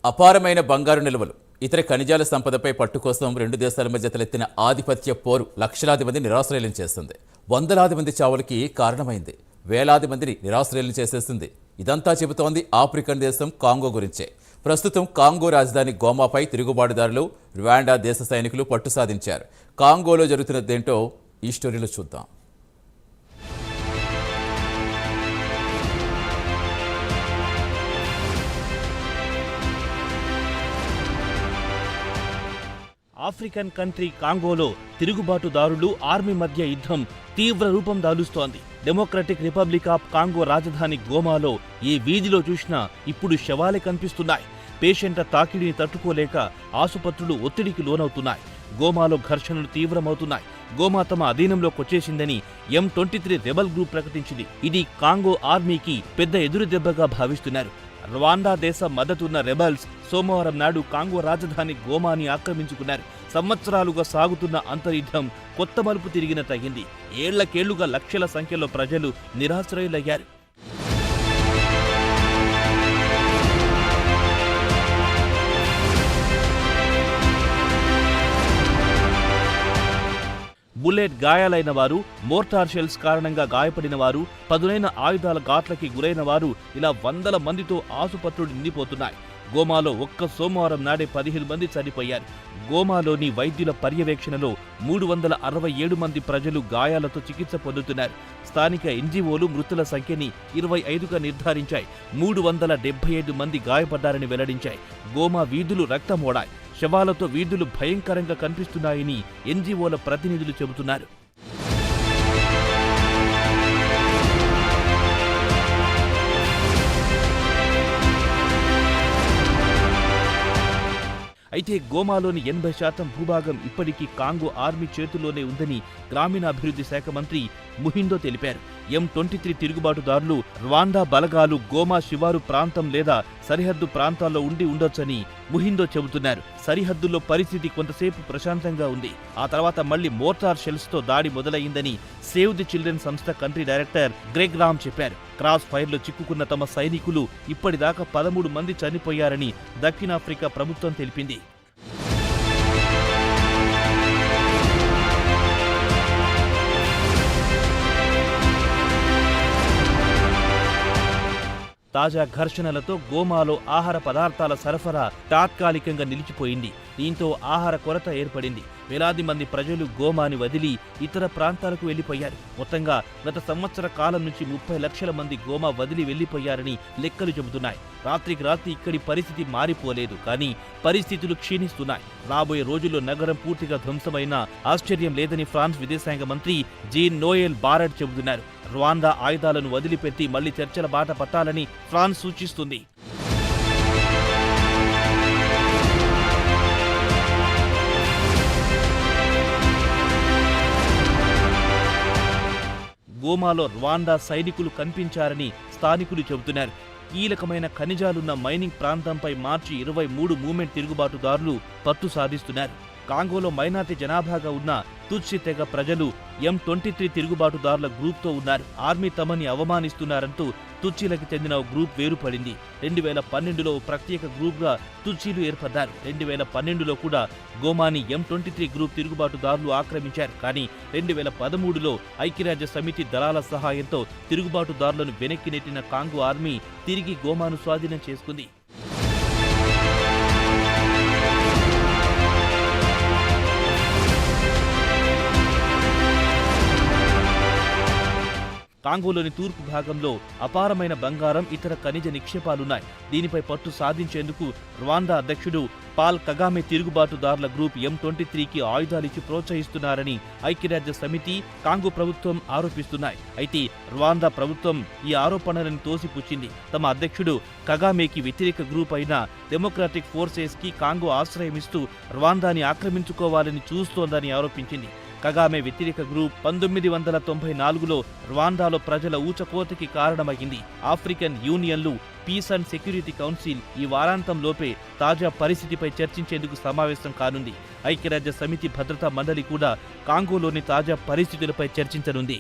అపారమైన బంగారు నిల్వలు, ఇతర ఖనిజాల సంపదపై పట్టు కోసం రెండు దేశాల మధ్య తలెత్తిన ఆధిపత్య పోరు లక్షలాది మంది నిరాశ్రయులను చేస్తుంది. వందలాది మంది చావులకి కారణమైంది. వేలాది మందిని నిరాశ్రయులను చేసేసింది. ఇదంతా చెబుతోంది ఆఫ్రికన్ దేశం కాంగో గురించే. ప్రస్తుతం కాంగో రాజధాని గోమాపై తిరుగుబాటుదారులు, రువాండా దేశ సైనికులు పట్టు సాధించారు. కాంగోలో జరుగుతున్నదేంటో ఈ స్టోరీలో చూద్దాం. ఆఫ్రికన్ కంట్రీ కాంగోలో తిరుగుబాటుదారులు, ఆర్మీ మధ్య యుద్ధం తీవ్ర రూపం దాలుస్తోంది. డెమోక్రటిక్ రిపబ్లిక్ ఆఫ్ కాంగో రాజధాని గోమాలో ఏ వీధిలో చూసినా ఇప్పుడు శవాలే కనిపిస్తున్నాయి. పేషెంట్ల తాకిడిని తట్టుకోలేక ఆసుపత్రులు ఒత్తిడికి లోనవుతున్నాయి. గోమాలో ఘర్షణలు తీవ్రమవుతున్నాయి. గోమా తమ అధీనంలోకి వచ్చేసిందని M23 రెబల్ గ్రూప్ ప్రకటించింది. ఇది కాంగో ఆర్మీకి పెద్ద ఎదురుదెబ్బగా భావిస్తున్నారు. రువాండా దేశ మద్దతున్న రెబల్స్ సోమవారం నాడు కాంగో రాజధాని గోమాని ఆక్రమించుకున్నారు. సంవత్సరాలుగా సాగుతున్న అంతర్యుద్ధం కొత్త మలుపు తిరిగినట్టయింది. ఏళ్లకేళ్లుగా లక్షల సంఖ్యలో ప్రజలు నిరాశ్రయులయ్యారు. బుల్లెట్ గాయాలైన వారు, మోర్టార్ షెల్స్ కారణంగా గాయపడిన వారు, పదునైన ఆయుధాల ఘాట్లకి గురైన వారు, ఇలా వందల మందితో ఆసుపత్రులు నిండిపోతున్నాయి. గోమాలో ఒక్క సోమవారం నాడే 15 మంది చనిపోయారు. గోమాలోని వైద్యుల పర్యవేక్షణలో 367 మంది ప్రజలు గాయాలతో చికిత్స పొందుతున్నారు. స్థానిక ఎన్జీఓలు మృతుల సంఖ్యని 25గా నిర్ధారించాయి. 375 మంది గాయపడ్డారని వెల్లడించాయి. గోమా వీధులు రక్తమోడాయి. శవాలతో వీధులు భయంకరంగా కనిపిస్తున్నాయని ఎన్జీఓల ప్రతినిధులు చెబుతున్నారు. అయితే గోమాలోని 80% భూభాగం ఇప్పటికీ కాంగో ఆర్మీ చేతుల్లోనే ఉందని గ్రామీణాభివృద్ధి శాఖ మంత్రి ముహిందో తెలిపారు. M23 తిరుగుబాటుదారులు, రువాండా బలగాలు గోమా శివారు ప్రాంతం లేదా సరిహద్దు ప్రాంతాల్లో ఉండి ఉండొచ్చని ముహిందో చెబుతున్నారు. సరిహద్దుల్లో పరిస్థితి కొంతసేపు ప్రశాంతంగా ఉంది. ఆ తర్వాత మళ్లీ మోర్టార్ షెల్స్తో దాడి మొదలైందని సేవ్ ది చిల్డ్రన్ సంస్థ కంట్రీ డైరెక్టర్ గ్రెగ్ రామ్ చెప్పారు. క్రాస్ ఫైర్లో చిక్కుకున్న తమ సైనికులు ఇప్పటిదాకా 13 మంది చనిపోయారని దక్షిణాఫ్రికా ప్రభుత్వం తెలిపింది. తాజా ఘర్షణలతో గోమాలో ఆహార పదార్థాల సరఫరా తాత్కాలికంగా నిలిచిపోయింది. దీంతో ఆహార కొరత ఏర్పడింది. వేలాది మంది ప్రజలు గోమాని వదిలి ఇతర ప్రాంతాలకు వెళ్లిపోయారు. మొత్తంగా గత సంవత్సర కాలం నుంచి 30 లక్షల మంది గోమా వదిలి వెళ్లిపోయారని లెక్కలు చెబుతున్నాయి. రాత్రికి రాత్రి ఇక్కడి పరిస్థితి మారిపోలేదు, కానీ పరిస్థితులు క్షీణిస్తున్నాయి. రాబోయే రోజుల్లో నగరం పూర్తిగా ధ్వంసమైన ఆశ్చర్యం లేదని ఫ్రాన్స్ విదేశాంగ మంత్రి జీన్ నోయెల్ బారడ్ చెబుతున్నారు. రువాండా ఆయుధాలను వదిలిపెట్టి మళ్లీ చర్చల బాట పట్టాలని ఫ్రాన్స్ సూచిస్తుంది. గోమాలో రువాండా సైనికులు కనిపించారని స్థానికులు చెబుతున్నారు. కీలకమైన ఖనిజాలున్న మైనింగ్ ప్రాంతంపై మార్చి 23 మూవ్మెంట్ తిరుగుబాటుదారులు పట్టు సాధిస్తున్నారు. కాంగోలో మైనార్టీ జనాభాగా ఉన్న తుట్సి తెగ ప్రజలు M23 తిరుగుబాటుదారుల గ్రూప్తో ఉన్నారు. ఆర్మీ తమని అవమానిస్తున్నారంటూ తుట్సీలకు చెందిన ఓ గ్రూప్ వేరుపడింది. 2012లో ప్రత్యేక గ్రూప్గా తుట్సీలు ఏర్పడ్డారు. 2012లో కూడా గోమాని M23 గ్రూప్ తిరుగుబాటుదారులు ఆక్రమించారు. కానీ 2013లో ఐక్యరాజ్య సమితి దళాల సహాయంతో తిరుగుబాటుదారులను వెనక్కి నెట్టిన కాంగో ఆర్మీ తిరిగి గోమాను స్వాధీనం చేసుకుంది. కాంగోలోని తూర్పు భాగంలో అపారమైన బంగారం, ఇతర ఖనిజ నిక్షేపాలున్నాయి. దీనిపై పట్టు సాధించేందుకు రువాండా అధ్యక్షుడు పాల్ కగామే తిరుగుబాటుదారుల గ్రూప్ M23కి ఆయుధాలిచ్చి ప్రోత్సహిస్తున్నారని ఐక్యరాజ్య సమితి, కాంగో ప్రభుత్వం ఆరోపిస్తున్నాయి. అయితే రువాండా ప్రభుత్వం ఈ ఆరోపణలను తోసిపుచ్చింది. తమ అధ్యక్షుడు కగామేకి వ్యతిరేక గ్రూప్ అయిన డెమోక్రాటిక్ ఫోర్సెస్కి కాంగో ఆశ్రయమిస్తూ రువాండాని ఆక్రమించుకోవాలని చూస్తోందని ఆరోపించింది. కగామే వ్యతిరేక గ్రూప్ 1994లో రువాండాలో ప్రజల ఊచకోతకి కారణమైంది. ఆఫ్రికన్ యూనియన్లు, పీస్ అండ్ సెక్యూరిటీ కౌన్సిల్ ఈ వారాంతంలోపే తాజా పరిస్థితిపై చర్చించేందుకు సమావేశం కానుంది. ఐక్యరాజ్య సమితి భద్రతా మండలి కూడా కాంగోలోని తాజా పరిస్థితులపై చర్చించనుంది.